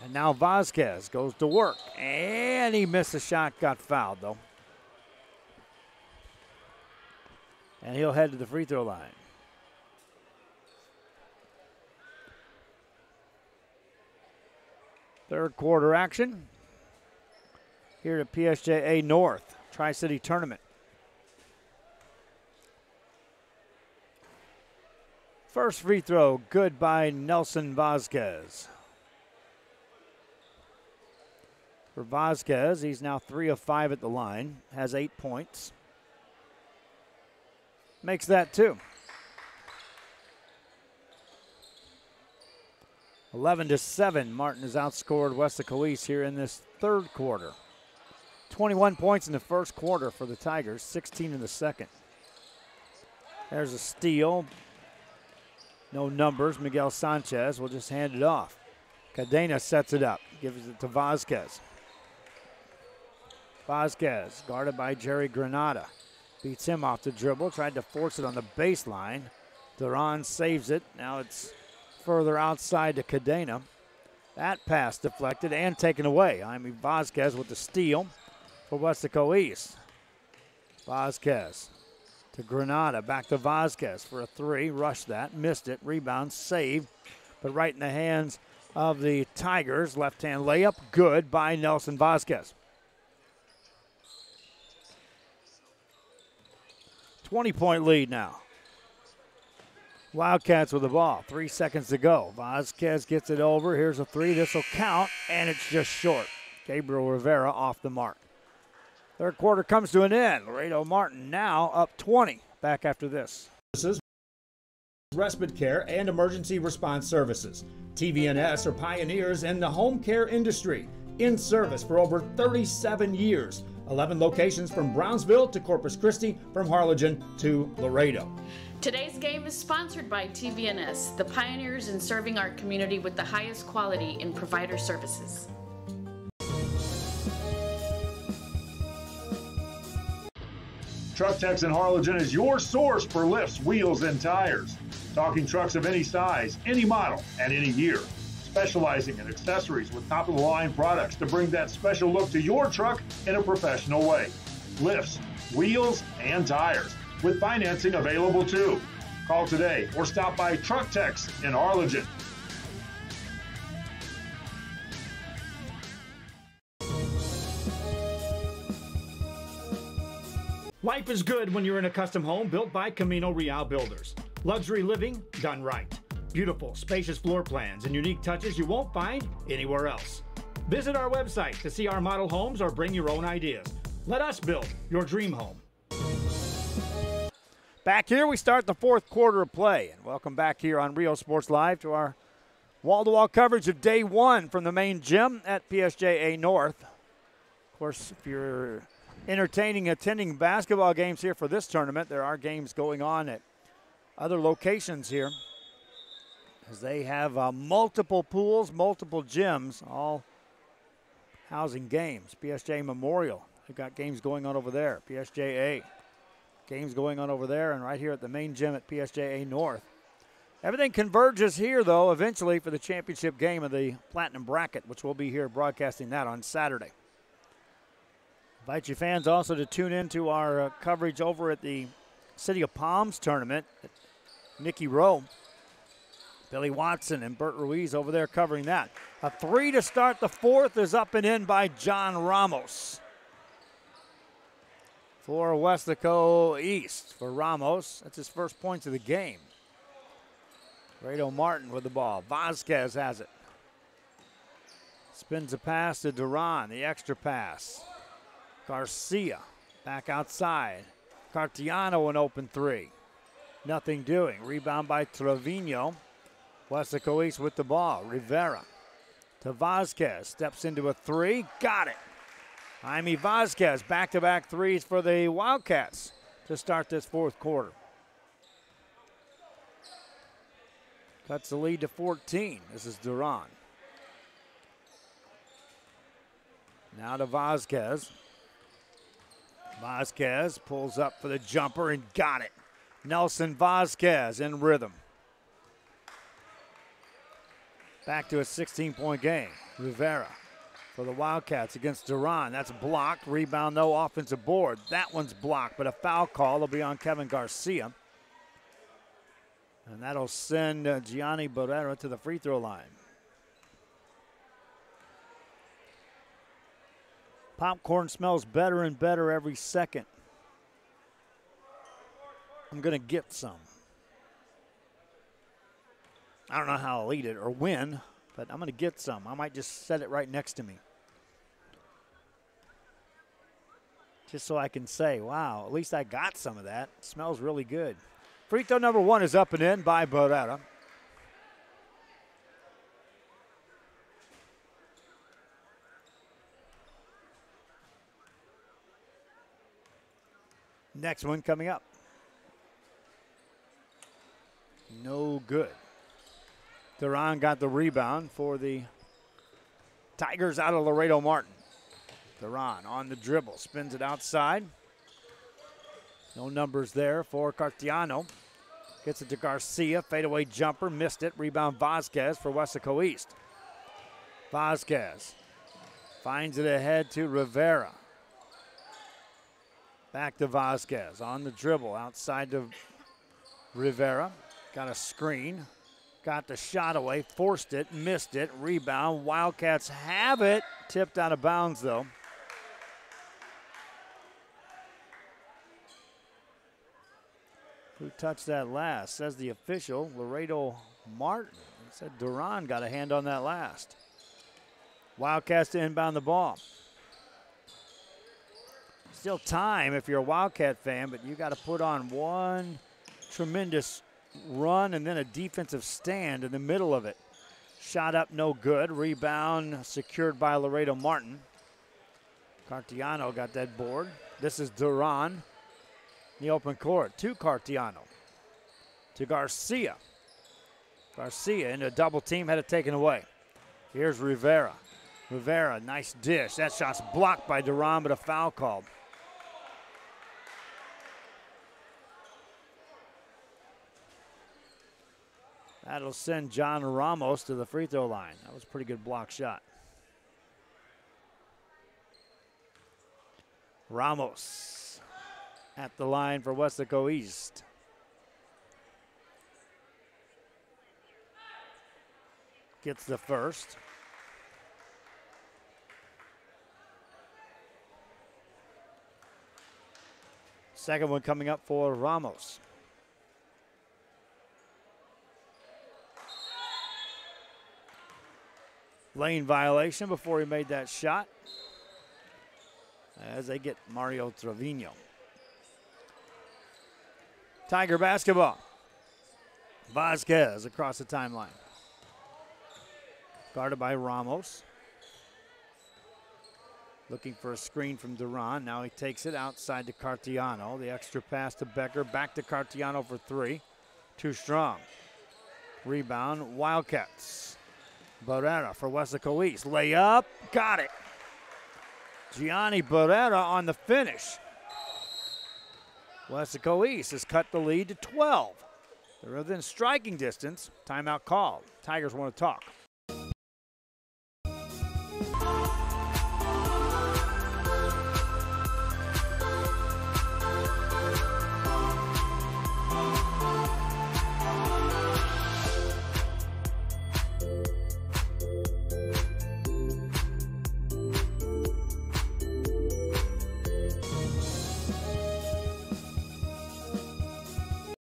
And now Vasquez goes to work. And he missed a shot, got fouled though. And he'll head to the free throw line. Third quarter action here at PSJA North Tri-City Tournament. First free throw, good by Nelson Vasquez. For Vasquez, he's now 3 of 5 at the line, has 8 points. Makes that 2. 11-7, Martin has outscored Weslaco East here in this third quarter. 21 points in the first quarter for the Tigers, 16 in the second. There's a steal. No numbers. Miguel Sanchez will just hand it off. Cadena sets it up, gives it to Vasquez. Vasquez, guarded by Jerry Granada. Beats him off the dribble, tried to force it on the baseline. Duran saves it. Now it's further outside to Cadena. That pass deflected and taken away. Jaime Vasquez with the steal for Weslaco East. Vasquez to Granada, back to Vasquez for a 3. Rushed that, missed it. Rebound, saved, but right in the hands of the Tigers. Left-hand layup, good by Nelson Vasquez. 20-point lead now. Wildcats with the ball. 3 seconds to go. Vasquez gets it over. Here's a 3. This will count, and it's just short. Gabriel Rivera off the mark. Third quarter comes to an end. Laredo Martin now up 20. Back after this. Respite care and emergency response services. TVNS are pioneers in the home care industry. In service for over 37 years. 11 locations from Brownsville to Corpus Christi, from Harlingen to Laredo. Today's game is sponsored by TVNS, the pioneers in serving our community with the highest quality in provider services. Truck Techs in Harlingen is your source for lifts, wheels, and tires. Talking trucks of any size, any model, and any year. Specializing in accessories with top-of-the-line products to bring that special look to your truck in a professional way. Lifts, wheels, and tires, with financing available too. Call today or stop by Truck Techs in Harlingen. Life is good when you're in a custom home built by Camino Real Builders. Luxury living done right. Beautiful, spacious floor plans and unique touches you won't find anywhere else. Visit our website to see our model homes or bring your own ideas. Let us build your dream home. Back here, we start the fourth quarter of play. And welcome back here on Rio Sports Live to our wall-to-wall coverage of day one from the main gym at PSJA North. Of course, if you're attending basketball games here for this tournament, there are games going on at other locations here, as they have multiple pools, multiple gyms, all housing games. PSJA Memorial, they've got games going on over there. PSJA, games going on over there, and right here at the main gym at PSJA North. Everything converges here, though, eventually for the championship game of the Platinum Bracket, which we'll be here broadcasting that on Saturday. Invite you fans also to tune in to our coverage over at the City of Palms tournament at Nicky Rowe. Billy Watson and Bert Ruiz over there covering that. A three to start the fourth is up and in by John Ramos. For Weslaco East, for Ramos, that's his first points of the game. Laredo Martin with the ball. Vasquez has it. Spins a pass to Duran, the extra pass. Garcia back outside. Cartiano an open three. Nothing doing. Rebound by Trevino. Weslaco East with the ball. Rivera to Vasquez. Steps into a three. Got it. Jaime Vasquez, back-to-back threes for the Wildcats to start this fourth quarter. Cuts the lead to 14. This is Duran. Now to Vasquez. Vasquez pulls up for the jumper and got it. Nelson Vasquez in rhythm. Back to a 16-point game. Rivera for the Wildcats against Duran. That's blocked. Rebound, though, offensive board. That one's blocked, but a foul call will be on Kevin Garcia. And that'll send Gianni Barrera to the free throw line. Popcorn smells better and better every second. I'm going to get some. I don't know how I'll eat it or when, but I'm going to get some. I might just set it right next to me. Just so I can say, wow, at least I got some of that. It smells really good. Free throw number one is up and in by Barrera. Next one coming up. No good. Duran got the rebound for the Tigers out of Laredo Martin. Duran on the dribble, spins it outside. No numbers there for Cartiano. Gets it to Garcia, fadeaway jumper, missed it. Rebound Vasquez for Weslaco East. Vasquez finds it ahead to Rivera. Back to Vasquez on the dribble, outside to Rivera. Got a screen, got the shot away, forced it, missed it. Rebound, Wildcats have it. Tipped out of bounds, though. Who touched that last? Says the official, Laredo Martin. It said Duran got a hand on that last. Wildcats to inbound the ball. Still time if you're a Wildcat fan, but you got to put on one tremendous run and then a defensive stand in the middle of it. Shot up, no good. Rebound secured by Laredo Martin. Cartiano got that board. This is Duran in the open court to Cartiano. To Garcia. Garcia into a double team, had it taken away. Here's Rivera. Rivera, nice dish. That shot's blocked by Duran, but a foul called. That'll send John Ramos to the free throw line. That was a pretty good block shot. Ramos at the line for Weslaco East. Gets the first. Second one coming up for Ramos. Lane violation before he made that shot, as they get Mario Trevino. Tiger basketball. Vasquez across the timeline. Guarded by Ramos. Looking for a screen from Duran. Now he takes it outside to Cartiano. The extra pass to Becker. Back to Cartiano for three. Too strong. Rebound, Wildcats. Barrera for Weslaco East. Layup, got it. Gianni Barrera on the finish. Weslaco East has cut the lead to 12. They're within striking distance. Timeout called. Tigers want to talk.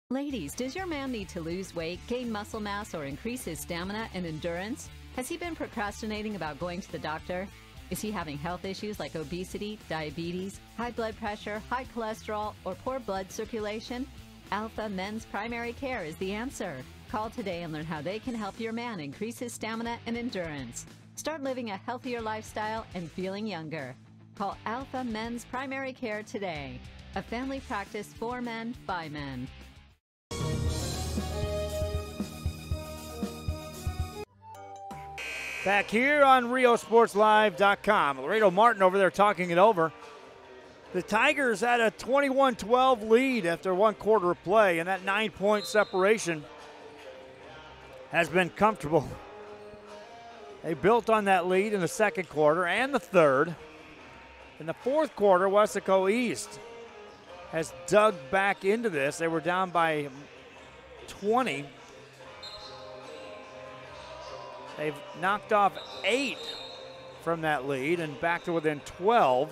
Ladies, does your man need to lose weight, gain muscle mass, or increase his stamina and endurance? Has he been procrastinating about going to the doctor? Is he having health issues like obesity, diabetes, high blood pressure, high cholesterol, or poor blood circulation? Alpha Men's Primary Care is the answer. Call today and learn how they can help your man increase his stamina and endurance. Start living a healthier lifestyle and feeling younger. Call Alpha Men's Primary Care today. A family practice for men, by men. Back here on RioSportsLive.com. Laredo Martin over there talking it over. The Tigers had a 21-12 lead after one quarter of play, and that 9-point separation has been comfortable. They built on that lead in the second quarter and the third. In the fourth quarter, Weslaco East has dug back into this. They were down by 20. They've knocked off 8 from that lead and back to within 12.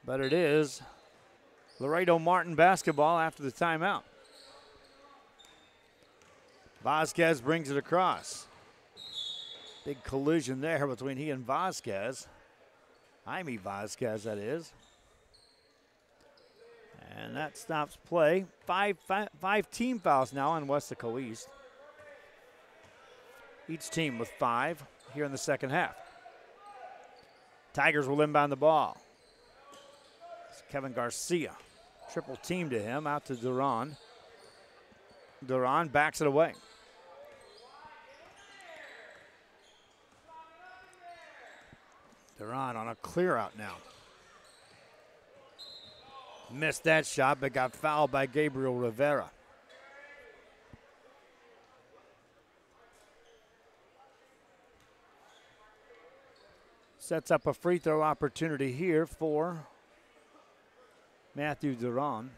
But it is Laredo Martin basketball after the timeout. Vasquez brings it across. Big collision there between he and Vasquez. Jaime Vasquez, that is. And that stops play. Five team fouls now on Weslaco East. Each team with 5 here in the second half. Tigers will inbound the ball. It's Kevin Garcia. Triple team to him, out to Duran. Duran backs it away. Duran on a clear out now. Missed that shot, but got fouled by Gabriel Rivera. Sets up a free throw opportunity here for Matthew Duran.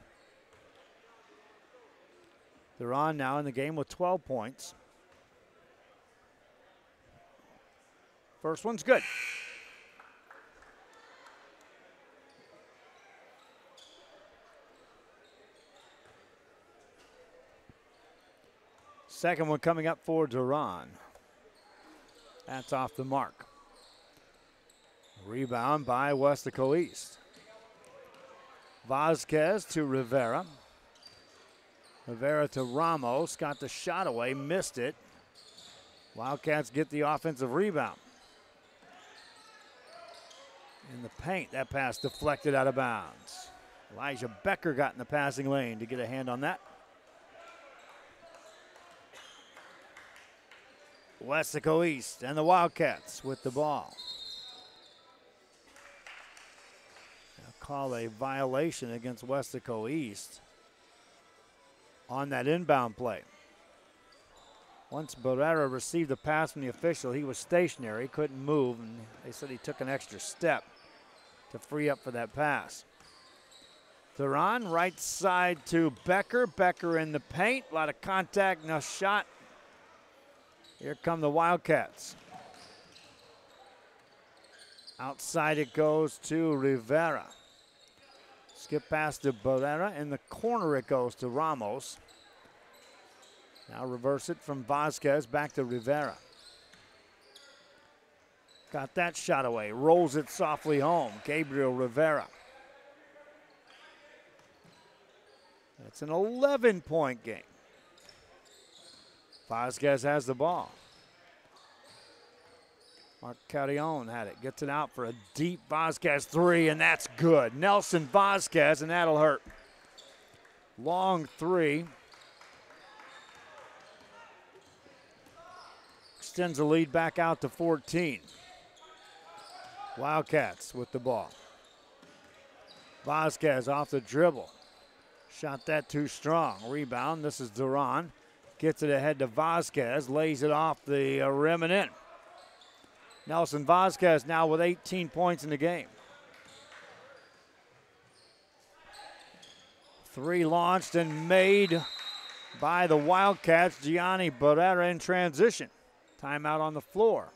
Duran now in the game with 12 points. First one's good. Second one coming up for Duran. That's off the mark. Rebound by Weslaco East. Vasquez to Rivera. Rivera to Ramos. Got the shot away, missed it. Wildcats get the offensive rebound. In the paint, that pass deflected out of bounds. Elijah Becker got in the passing lane to get a hand on that. Weslaco East and the Wildcats with the ball. call a violation against Weslaco East on that inbound play. Once Barrera received the pass from the official, he was stationary, couldn't move, and they said he took an extra step to free up for that pass. Theron, right side to Becker. Becker in the paint, a lot of contact, no shot. Here come the Wildcats. Outside it goes to Rivera. Skip pass to Barrera. In the corner it goes to Ramos. Now reverse it from Vasquez back to Rivera. Got that shot away. Rolls it softly home. Gabriel Rivera. It's an 11-point game. Vasquez has the ball. Mark Carrion had it. Gets it out for a deep Vasquez three, and that's good. Nelson Vasquez, and that'll hurt. Long three. Extends the lead back out to 14. Wildcats with the ball. Vasquez off the dribble. Shot that too strong. Rebound. This is Duran. Gets it ahead to Vasquez. Lays it off the rim and in. Nelson Vasquez now with 18 points in the game. Three launched and made by the Wildcats. Gianni Barrera in transition. Timeout on the floor.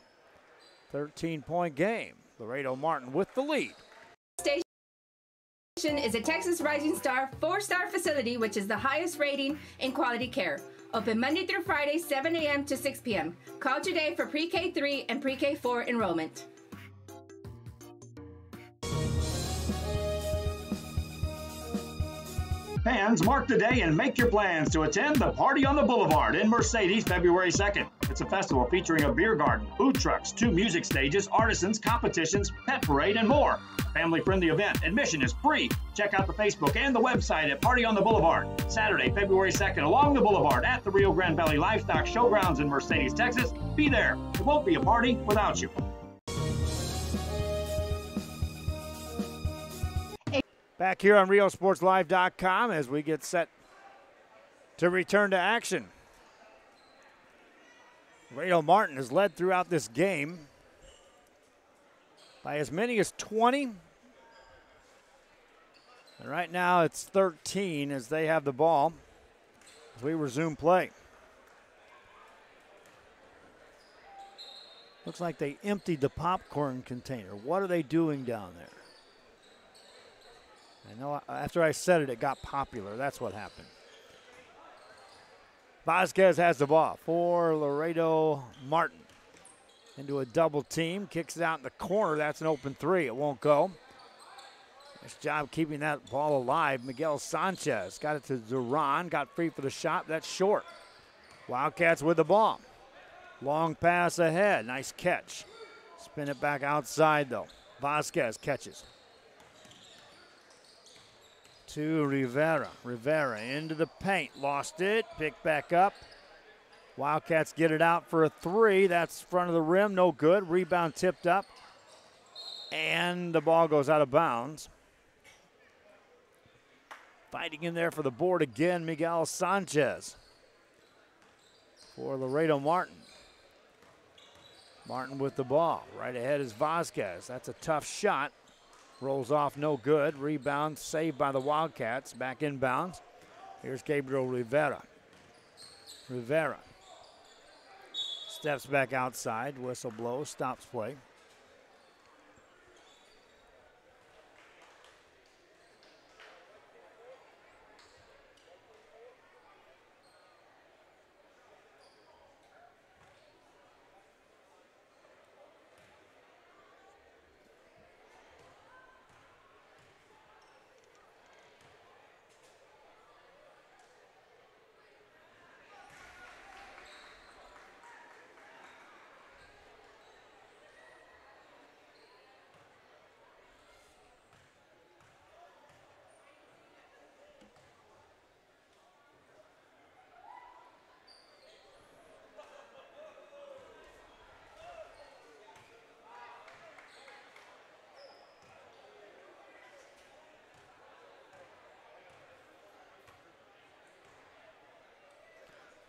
13-point game. Laredo Martin with the lead. Station is a Texas Rising Star 4-star facility, which is the highest rating in quality care. Open Monday through Friday, 7 a.m. to 6 p.m. Call today for pre-K 3 and pre-K 4 enrollment. Fans, mark the day and make your plans to attend the Party on the Boulevard in Mercedes February 2nd. It's a festival featuring a beer garden, food trucks, 2 music stages, artisans, competitions, pet parade, and more. Family-friendly event. Admission is free. Check out the Facebook and the website at Party on the Boulevard. Saturday, February 2nd, along the boulevard at the Rio Grande Valley Livestock Showgrounds in Mercedes, Texas. Be there. It won't be a party without you. Back here on RioSportsLive.com as we get set to return to action. Laredo Martin has led throughout this game by as many as 20. And right now it's 13 as they have the ball as we resume play. Looks like they emptied the popcorn container. What are they doing down there? I know after I said it, it got popular. That's what happened. Vasquez has the ball for Laredo Martin. Into a double team, kicks it out in the corner. That's an open three. It won't go. Nice job keeping that ball alive. Miguel Sanchez got it to Duran. Got free for the shot. That's short. Wildcats with the ball. Long pass ahead. Nice catch. Spin it back outside, though. Vasquez catches. To Rivera. Rivera into the paint. Lost it. Picked back up. Wildcats get it out for a three. That's front of the rim. No good. Rebound tipped up. And the ball goes out of bounds. Fighting in there for the board again, Miguel Sanchez. For Laredo Martin. Martin with the ball. Right ahead is Vasquez. That's a tough shot. Rolls off, no good. Rebound saved by the Wildcats. Back inbounds. Here's Gabriel Rivera. Rivera steps back outside. Whistle blows, stops play.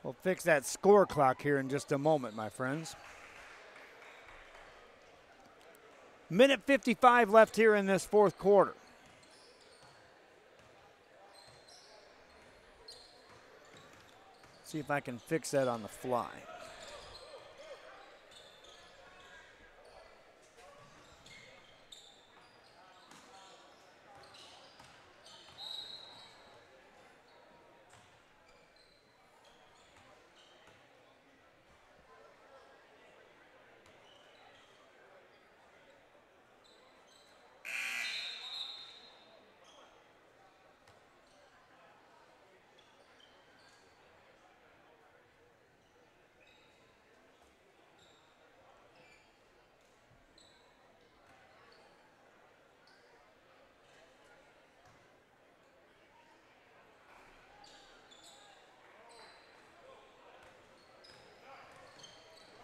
We'll fix that score clock here in just a moment, my friends. Minute 55 left here in this fourth quarter. See if I can fix that on the fly.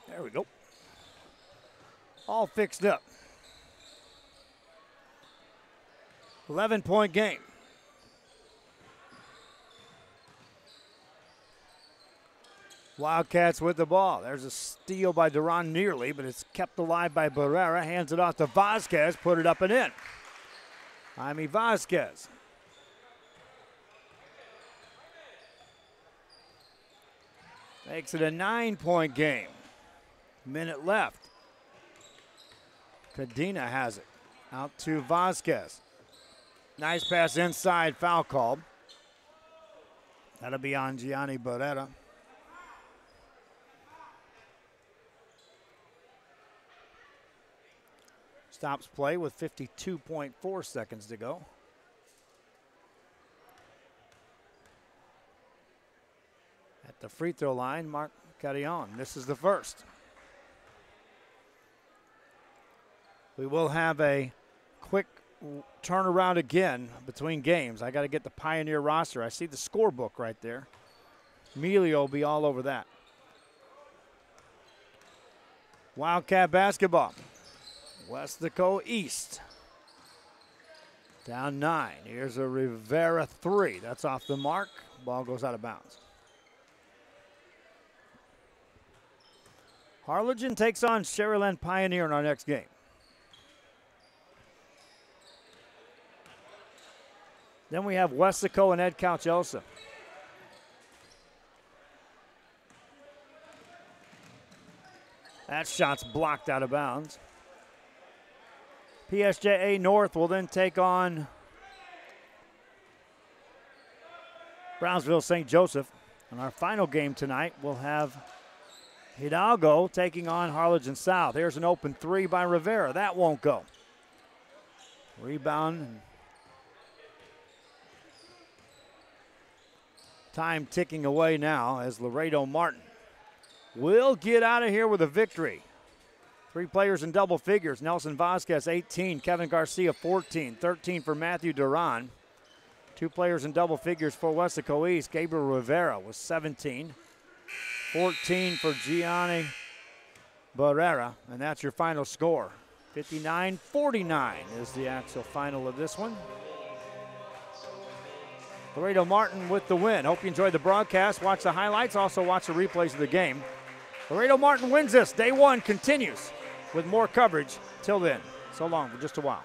There we go. All fixed up. 11-point game. Wildcats with the ball. There's a steal by Duran nearly, but it's kept alive by Barrera. Hands it off to Vasquez, put it up and in. Jaime Vasquez. Makes it a 9-point game. Minute left. Cadena has it. Out to Vasquez. Nice pass inside, foul called. That'll be on Gianni Barrera. Stops play with 52.4 seconds to go. At the free throw line, Mark Carillon. This is the first. We will have a quick turnaround again between games. I got to get the Pioneer roster. I see the scorebook right there. Emilio will be all over that. Wildcat basketball. Weslaco East. Down 9. Here's a Rivera 3. That's off the mark. Ball goes out of bounds. Harlingen takes on Sherryland Pioneer in our next game. Then we have Weslaco and Ed Couch-Elsa. That shot's blocked out of bounds. PSJA North will then take on Brownsville St. Joseph. And our final game tonight, we'll have Hidalgo taking on Harlingen South. Here's an open 3 by Rivera. That won't go. Rebound. And time ticking away now as Laredo Martin will get out of here with a victory. 3 players in double figures. Nelson Vasquez, 18. Kevin Garcia, 14. 13 for Matthew Duran. 2 players in double figures for Weslaco East. Gabriel Rivera was 17. 14 for Gianni Barrera. And that's your final score. 59-49 is the actual final of this one. Laredo Martin with the win. Hope you enjoyed the broadcast. Watch the highlights. Also watch the replays of the game. Laredo Martin wins this. Day 1 continues with more coverage. Till then, so long for just a while.